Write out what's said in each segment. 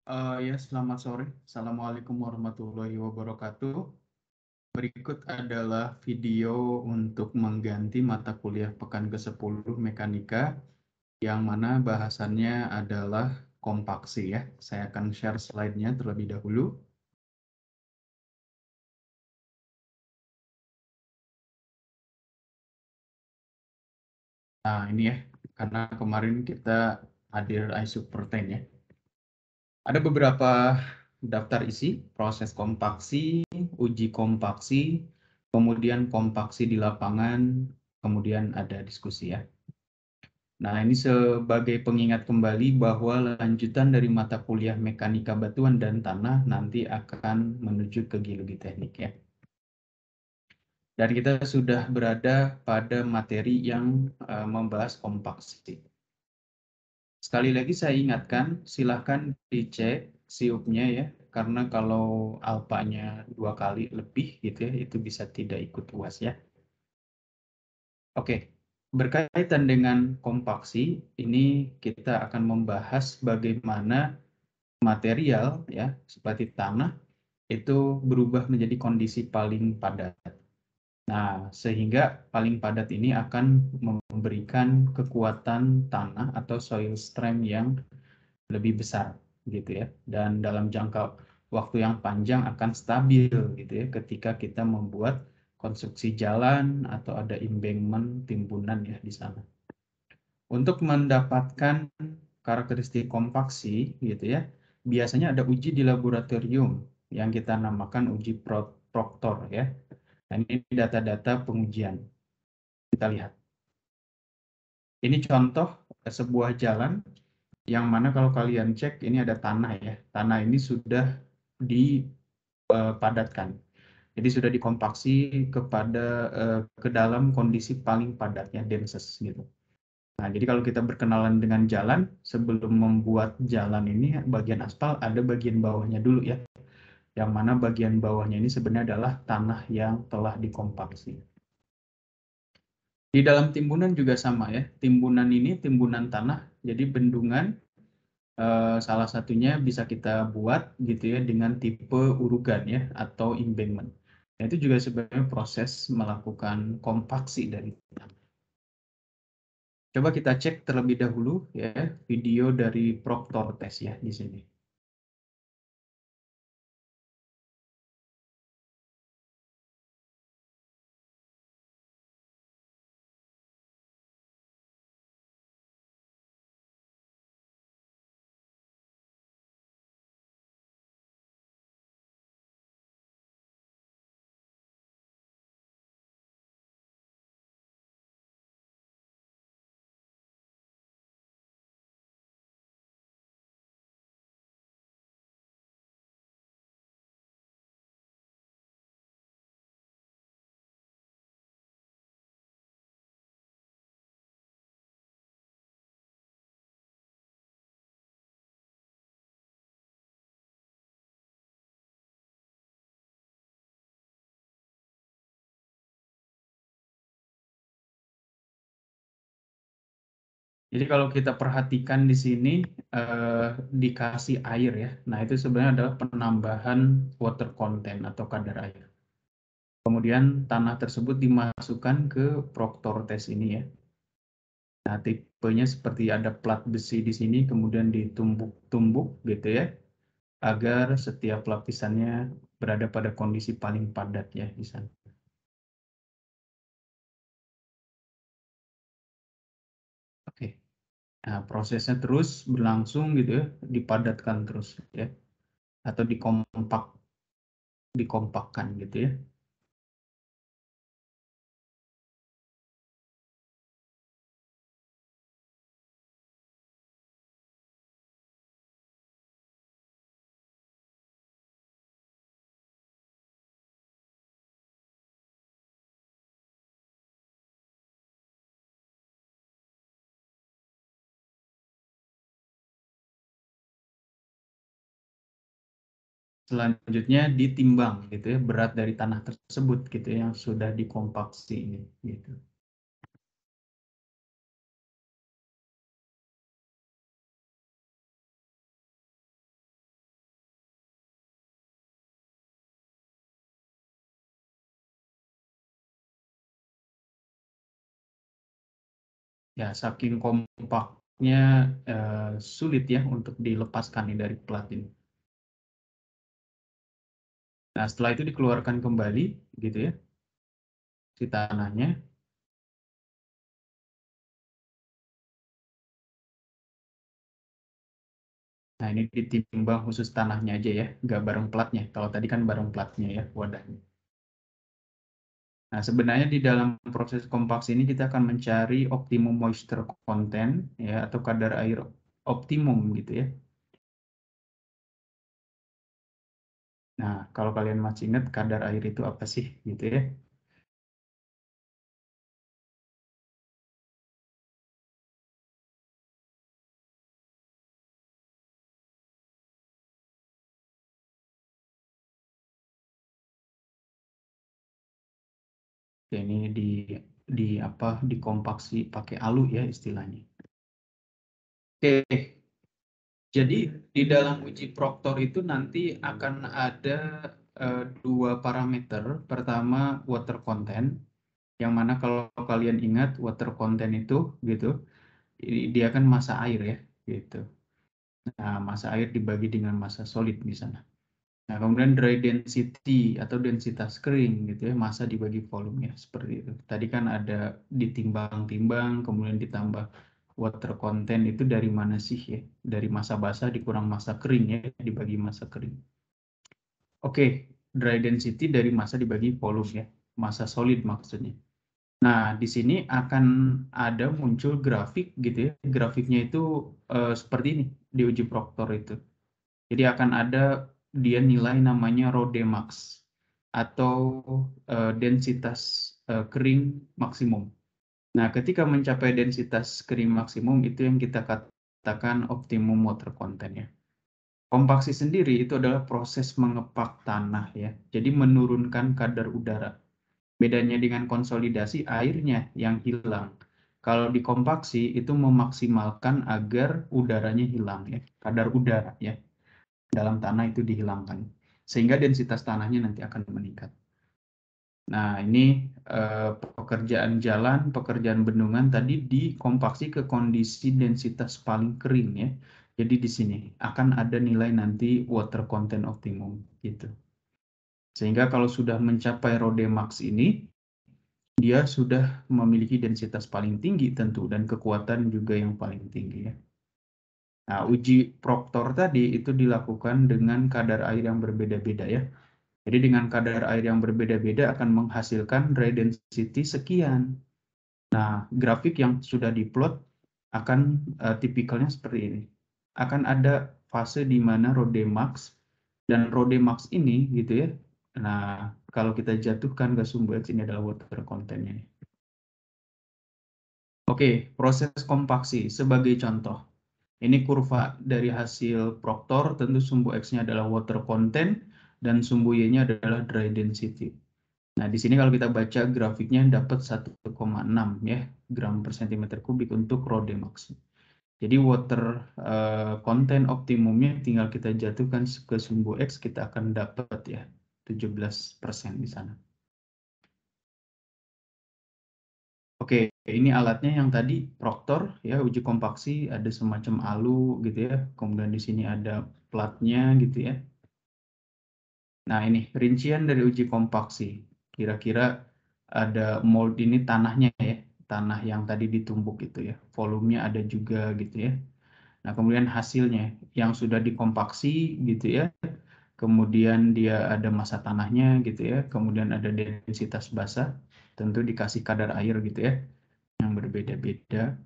Ya, selamat sore. Assalamualaikum warahmatullahi wabarakatuh. Berikut adalah video untuk mengganti mata kuliah pekan ke-10 Mekanika, yang mana bahasannya adalah kompaksi ya. Saya akan share slide-nya terlebih dahulu. Nah, ini ya, karena kemarin kita hadir iSuper 10 ya. Ada beberapa daftar isi, proses kompaksi, uji kompaksi, kemudian kompaksi di lapangan, kemudian ada diskusi ya. Nah, ini sebagai pengingat kembali bahwa lanjutan dari mata kuliah mekanika batuan dan tanah nanti akan menuju ke geologi teknik ya. Dan kita sudah berada pada materi yang membahas kompaksi. Sekali lagi saya ingatkan, silahkan dicek siupnya ya, karena kalau alpanya 2 kali lebih gitu ya, itu bisa tidak ikut UAS ya. Oke, berkaitan dengan kompaksi, ini kita akan membahas bagaimana material ya, seperti tanah, itu berubah menjadi kondisi paling padat. Nah, sehingga paling padat ini akan memberikan kekuatan tanah atau soil strength yang lebih besar gitu ya, dan dalam jangka waktu yang panjang akan stabil gitu ya ketika kita membuat konstruksi jalan atau ada embankment timbunan ya di sana. Untuk mendapatkan karakteristik kompaksi gitu ya, biasanya ada uji di laboratorium yang kita namakan uji Proctor ya. Nah, ini data-data pengujian. Kita lihat. Ini contoh sebuah jalan yang mana kalau kalian cek ini ada tanah ya. Tanah ini sudah dipadatkan. Jadi sudah dikompaksi kepada ke dalam kondisi paling padatnya denses gitu. Nah, jadi kalau kita berkenalan dengan jalan, sebelum membuat jalan ini bagian aspal ada bagian bawahnya dulu ya. Yang mana bagian bawahnya ini sebenarnya adalah tanah yang telah dikompaksi. Di dalam timbunan juga sama ya. Timbunan ini timbunan tanah, jadi bendungan salah satunya bisa kita buat gitu ya dengan tipe urugan ya atau embankment. Nah, itu juga sebenarnya proses melakukan kompaksi dari tanah. Coba kita cek terlebih dahulu ya video dari Proctor Test ya di sini. Jadi kalau kita perhatikan di sini dikasih air ya. Nah, itu sebenarnya adalah penambahan water content atau kadar air. Kemudian tanah tersebut dimasukkan ke Proctor Test ini ya. Nah, tipenya seperti ada plat besi di sini, kemudian ditumbuk-tumbuk gitu ya, agar setiap lapisannya berada pada kondisi paling padat ya di sana. Oke. Nah, prosesnya terus berlangsung gitu ya, dipadatkan terus ya, atau dikompakkan gitu ya. Selanjutnya ditimbang gitu ya, berat dari tanah tersebut gitu ya, yang sudah dikompaksi ini gitu. Ya, saking kompaknya sulit ya untuk dilepaskan nih dari plat ini. Nah, setelah itu dikeluarkan kembali gitu ya si tanahnya. Nah, ini ditimbang khusus tanahnya aja ya, nggak bareng platnya. Kalau tadi kan bareng platnya ya wadahnya. Nah, sebenarnya di dalam proses kompaksi ini kita akan mencari optimum moisture content ya atau kadar air optimum gitu ya. Nah, kalau kalian masih ingat kadar air itu apa sih gitu ya. Oke, ini di apa dikompaksi pakai alu ya istilahnya. Oke, jadi di dalam uji proktor itu nanti akan ada dua parameter. Pertama water content, yang mana kalau kalian ingat water content itu gitu, dia kan massa air ya gitu. Nah, massa air dibagi dengan massa solid di sana. Nah, kemudian dry density atau densitas kering gitu ya, massa dibagi volume ya, seperti itu. Tadi kan ada ditimbang-timbang, kemudian ditambah water content itu dari mana sih ya? Dari massa basah dikurang massa kering ya, dibagi massa kering. Oke, dry density dari massa dibagi volume ya, massa solid maksudnya. Nah, di sini akan ada muncul grafik gitu ya. Grafiknya itu seperti ini di uji proktor itu. Jadi akan ada dia nilai namanya Rodemax atau densitas kering maksimum. Nah, ketika mencapai densitas kering maksimum itu yang kita katakan optimum water content ya. Kompaksi sendiri itu adalah proses mengepak tanah ya. Jadi menurunkan kadar udara. Bedanya dengan konsolidasi airnya yang hilang. Kalau di kompaksi itu memaksimalkan agar udaranya hilang ya, kadar udara ya dalam tanah itu dihilangkan sehingga densitas tanahnya nanti akan meningkat. Nah, ini pekerjaan jalan, pekerjaan bendungan tadi dikompaksi ke kondisi densitas paling kering ya. Jadi di sini akan ada nilai nanti water content optimum gitu. Sehingga kalau sudah mencapai Rodemax ini, dia sudah memiliki densitas paling tinggi tentu dan kekuatan juga yang paling tinggi ya. Nah, uji proktor tadi itu dilakukan dengan kadar air yang berbeda-beda ya. Jadi dengan kadar air yang berbeda-beda akan menghasilkan dry density sekian. Nah, grafik yang sudah diplot akan tipikalnya seperti ini. Akan ada fase di mana Rodemax dan Rodemax ini gitu ya. Nah, kalau kita jatuhkan ke sumber X ini adalah water content-nya. Oke, proses kompaksi sebagai contoh. Ini kurva dari hasil proktor, tentu sumbu X-nya adalah water content dan sumbu Y-nya adalah dry density. Nah, di sini kalau kita baca grafiknya dapat 1,6 ya gram per centimeter kubik untuk Rodemax. Jadi water content optimumnya tinggal kita jatuhkan ke sumbu X, kita akan dapat ya 17% di sana. Oke, ini alatnya yang tadi proktor ya uji kompaksi ada semacam alu gitu ya. Kemudian di sini ada platnya gitu ya. Nah, ini rincian dari uji kompaksi. Kira-kira ada mold ini tanahnya ya, tanah yang tadi ditumbuk gitu ya. Volumenya ada juga gitu ya. Nah, kemudian hasilnya yang sudah dikompaksi gitu ya. Kemudian dia ada massa tanahnya gitu ya. Kemudian ada densitas basah, tentu dikasih kadar air gitu ya yang berbeda-beda.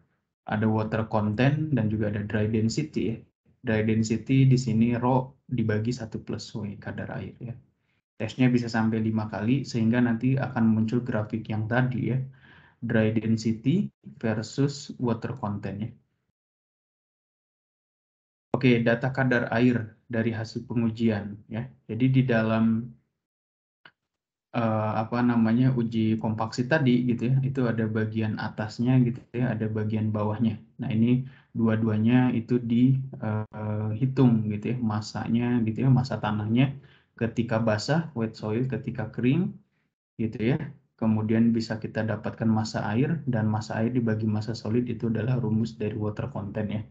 Ada water content dan juga ada dry density ya. Dry density di sini rho dibagi 1+W kadar air ya. Tesnya bisa sampai 5 kali sehingga nanti akan muncul grafik yang tadi ya. Dry density versus water content ya. Oke, data kadar air dari hasil pengujian ya. Jadi di dalam apa namanya uji kompaksi tadi gitu ya, itu ada bagian atasnya gitu ya, ada bagian bawahnya. Nah, ini dua-duanya itu dihitung gitu ya, masanya gitu ya, massa tanahnya ketika basah, wet soil ketika kering gitu ya. kemudian bisa kita dapatkan massa air, dan massa air dibagi massa solid itu adalah rumus dari water content ya.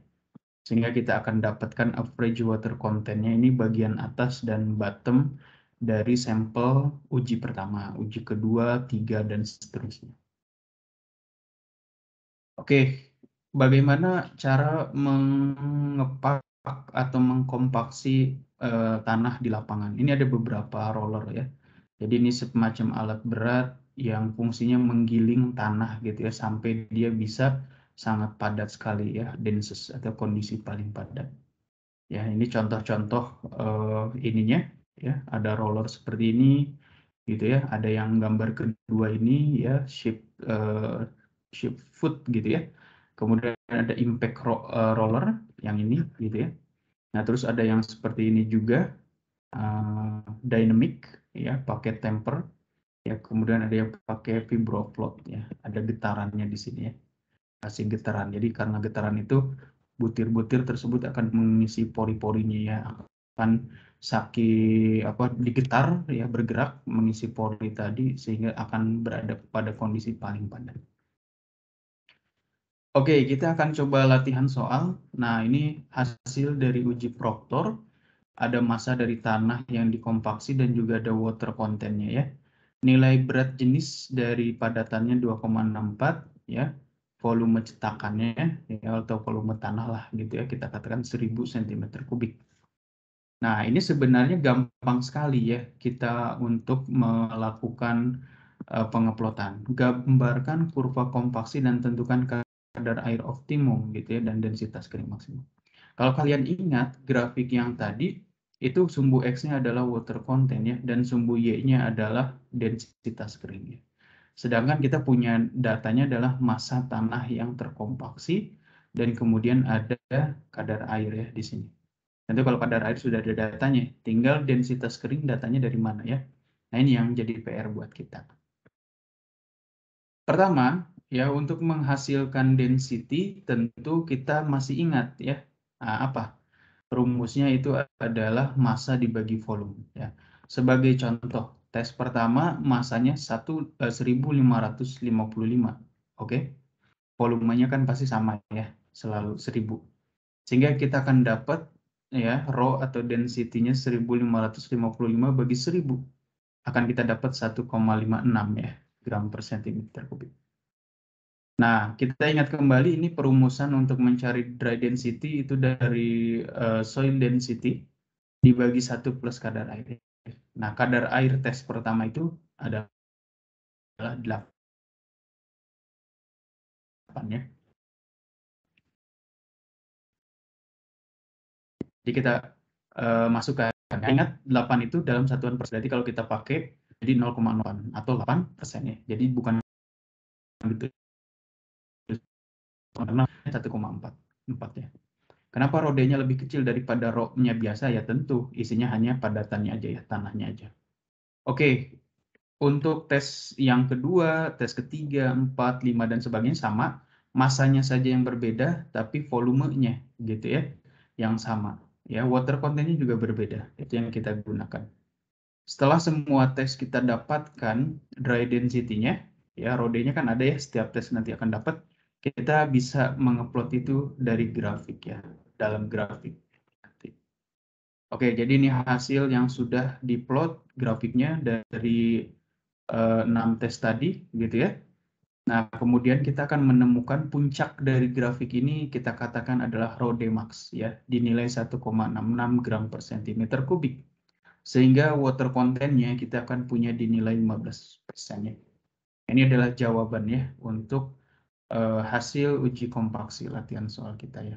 Sehingga kita akan dapatkan average water content-nya ini bagian atas dan bottom dari sampel uji pertama, uji kedua, 3, dan seterusnya. Oke, bagaimana cara mengepak atau mengkompaksi tanah di lapangan? Ini ada beberapa roller ya. Jadi ini semacam alat berat yang fungsinya menggiling tanah gitu ya sampai dia bisa sangat padat sekali ya, densus atau kondisi paling padat. Ya, ini contoh-contoh ininya ya, ada roller seperti ini gitu ya. Ada yang gambar kedua ini ya, shape foot gitu ya. Kemudian ada impact roller yang ini gitu ya. Nah, terus ada yang seperti ini juga dynamic ya, pakai temper ya. Kemudian ada yang pakai vibrofloat ya. Ada getarannya di sini ya. Kasih getaran. Jadi karena getaran itu butir-butir tersebut akan mengisi pori-porinya ya, akan digetar ya, bergerak mengisi pori tadi sehingga akan berada pada kondisi paling padat. Oke, kita akan coba latihan soal. Nah, ini hasil dari uji proktor. Ada massa dari tanah yang dikompaksi dan juga ada water content-nya ya. Nilai berat jenis dari padatannya 2,64 ya. Volume cetakannya ya, atau volume tanah lah gitu ya, kita katakan 1000 cm3. Nah, ini sebenarnya gampang sekali ya kita untuk melakukan pengeplotan. Gambarkan kurva kompaksi dan tentukan kadar air optimum gitu ya, dan densitas kering maksimum. Kalau kalian ingat grafik yang tadi, itu sumbu X-nya adalah water content ya, dan sumbu Y-nya adalah densitas keringnya. Sedangkan kita punya datanya adalah massa tanah yang terkompaksi, dan kemudian ada kadar air ya di sini. Nanti kalau kadar air sudah ada datanya, tinggal densitas kering datanya dari mana ya. Nah, ini yang jadi PR buat kita. Pertama, ya untuk menghasilkan density tentu kita masih ingat ya. Nah, apa? Rumusnya itu adalah massa dibagi volume ya. Sebagai contoh, tes pertama massanya 1555. Oke. Volumenya kan pasti sama ya, selalu 1000. Sehingga kita akan dapat ya rho atau density-nya 1555 bagi 1000. Akan kita dapat 1,56 ya gram per centimeter kubik. Nah, kita ingat kembali ini perumusan untuk mencari dry density itu dari soil density dibagi 1 plus kadar air. Nah, kadar air tes pertama itu adalah 8 ya. Jadi kita masukkan. Ingat 8 itu dalam satuan persen. Jadi kalau kita pakai jadi 0,08 atau 8% ya. Jadi bukan gitu. Karena 1,4 ya. Kenapa rodenya lebih kecil daripada rho-nya biasa? Ya tentu isinya hanya padatannya aja ya, tanahnya aja. Oke, untuk tes yang kedua, tes ketiga, 4, 5, dan sebagainya sama. Masanya saja yang berbeda, tapi volumenya gitu ya, yang sama. Ya, water content-nya juga berbeda. Itu yang kita gunakan. Setelah semua tes kita dapatkan dry density-nya, ya rodenya kan ada ya, setiap tes nanti akan dapat. Kita bisa mengeplot itu dari grafik ya, dalam grafik. Oke, jadi ini hasil yang sudah diplot grafiknya dari 6 tes tadi, gitu ya. Nah, kemudian kita akan menemukan puncak dari grafik ini kita katakan adalah rho Dmax ya, dinilai 1,66 gram per centimeter kubik. Sehingga water content-nya kita akan punya dinilai 15% ya. Ini adalah jawabannya untuk hasil uji kompaksi latihan soal kita ya.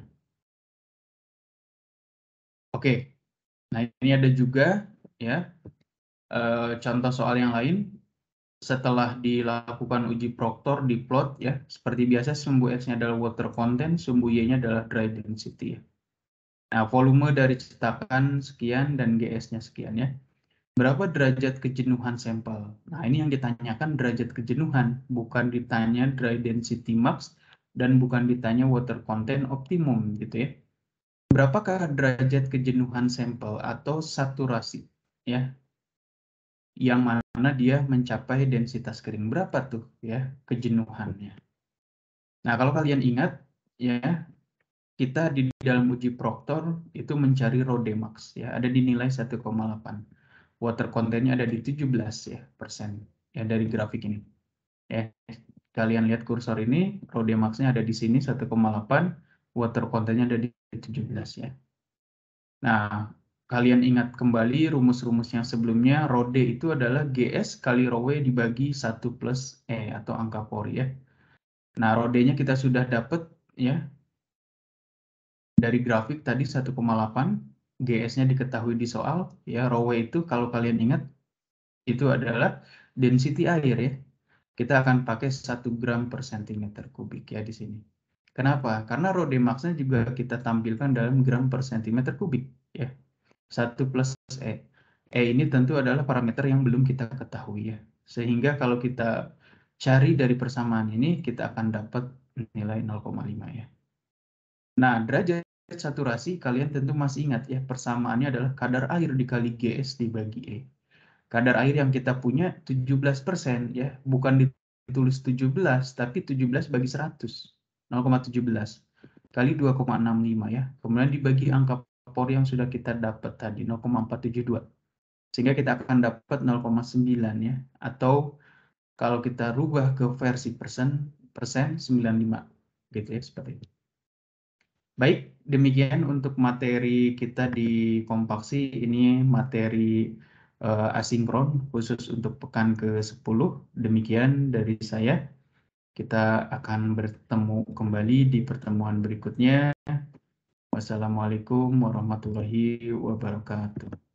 Oke, nah ini ada juga ya contoh soal yang lain. Setelah dilakukan uji proktor di plot ya, seperti biasa sumbu X-nya adalah water content, sumbu Y-nya adalah dry density ya. Nah, volume dari cetakan sekian dan GS-nya sekian ya. Berapa derajat kejenuhan sampel? Nah, ini yang ditanyakan derajat kejenuhan, bukan ditanya dry density max dan bukan ditanya water content optimum gitu ya. Berapakah derajat kejenuhan sampel atau saturasi ya? yang mana dia mencapai densitas kering berapa tuh ya kejenuhannya. Nah, kalau kalian ingat ya, kita di dalam uji proktor itu mencari Rode max ya, ada di nilai 1,8. Water contentnya ada di 17 ya persen ya dari grafik ini. Ya, kalian lihat kursor ini, Rode max-nya ada di sini 1,8, water contentnya ada di 17 ya. Nah, kalian ingat kembali rumus-rumus yang sebelumnya, Rode itu adalah GS kali Rho W dibagi 1 plus E atau angka Pori ya. Nah, Rode-nya kita sudah dapat ya dari grafik tadi 1,8, GS-nya diketahui di soal ya. Rho W itu kalau kalian ingat itu adalah density air ya. Kita akan pakai 1 gram per sentimeter kubik ya di sini. Kenapa? Karena Rho max-nya juga kita tampilkan dalam gram per sentimeter kubik ya. 1 plus E. E ini tentu adalah parameter yang belum kita ketahui ya. Sehingga kalau kita cari dari persamaan ini, kita akan dapat nilai 0,5 ya. Nah, derajat saturasi kalian tentu masih ingat ya, persamaannya adalah kadar air dikali GS dibagi E. Kadar air yang kita punya 17% ya, bukan ditulis 17, tapi 17 bagi 100, 0,17 kali 2,65 ya. Kemudian dibagi angka Pori yang sudah kita dapat tadi 0,472. Sehingga kita akan dapat 0,9 ya, atau kalau kita rubah ke versi persen 95 gitu ya, seperti itu. Baik, demikian untuk materi kita di kompaksi. Ini materi asinkron khusus untuk pekan ke-10. Demikian dari saya. Kita akan bertemu kembali di pertemuan berikutnya. Wassalamualaikum warahmatullahi wabarakatuh.